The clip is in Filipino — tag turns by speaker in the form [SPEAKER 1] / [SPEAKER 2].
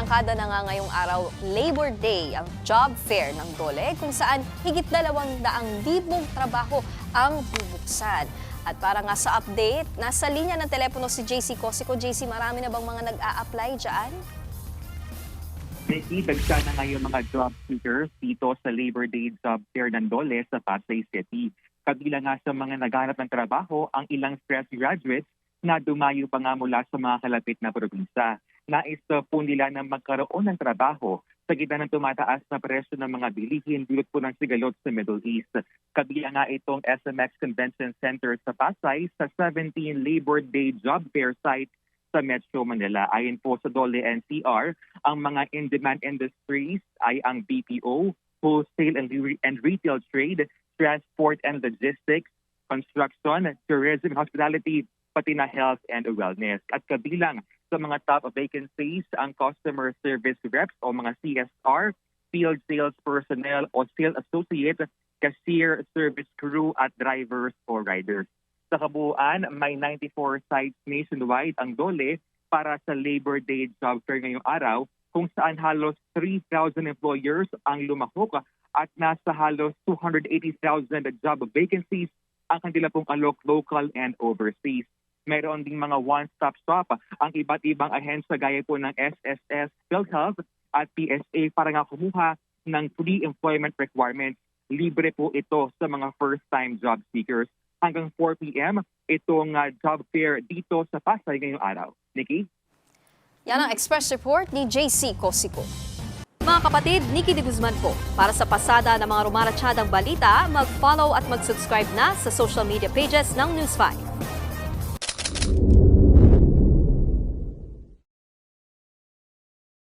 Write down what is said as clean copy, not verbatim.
[SPEAKER 1] Arangkada na nga ngayong araw, Labor Day, ang job fair ng DOLE, kung saan higit 200,000 trabaho ang bubuksan. At para nga sa update, nasa linya ng telepono si JC Cosico. JC, marami na bang mga nag-a-apply dyan?
[SPEAKER 2] Nikki, dagsa na ngayon mga job seekers dito sa Labor Day job fair ng DOLE sa Pasay City. Kabila nga sa mga naghanap ng trabaho ang ilang fresh graduates na dumayo pa nga mula sa mga kalapit na probinsya. Nais po nila na magkaroon ng trabaho sa gitna ng tumataas na presyo ng mga bilihin dulot po ng sigalot sa Middle East. Kabila nga itong SMX Convention Center sa Pasay sa 17 Labor Day job fair site sa Metro Manila. Ayon po sa DOLE NCR, ang mga in-demand industries ay ang BPO, wholesale and retail trade, transport and logistics, construction, tourism, hospitality, pati na health and wellness. At kabilang sa mga top vacancies, ang customer service reps o mga CSR, field sales personnel o sales associate, cashier, service crew at drivers o riders. Sa kabuuan, may 94 sites nationwide ang DOLE para sa Labor Day job fair ngayong araw, kung saan halos 3,000 employers ang lumahok at nasa halos 280,000 job vacancies ang kanila pong alok local and overseas. Meron ding mga one-stop shop ang iba't ibang ahensya gaya po ng SSS, PhilHealth at PSA para nga kumuha ng pre-employment requirements. Libre po ito sa mga first-time job seekers. Hanggang 4 p.m. itong job fair dito sa Pasay ngayong araw. Nikki?
[SPEAKER 1] Yan ang Express Report ni JC Cosico. Mga kapatid, Nikki de Guzman po. Para sa pasada ng mga rumaratsyadang balita, mag-follow at mag-subscribe na sa social media pages ng News 5.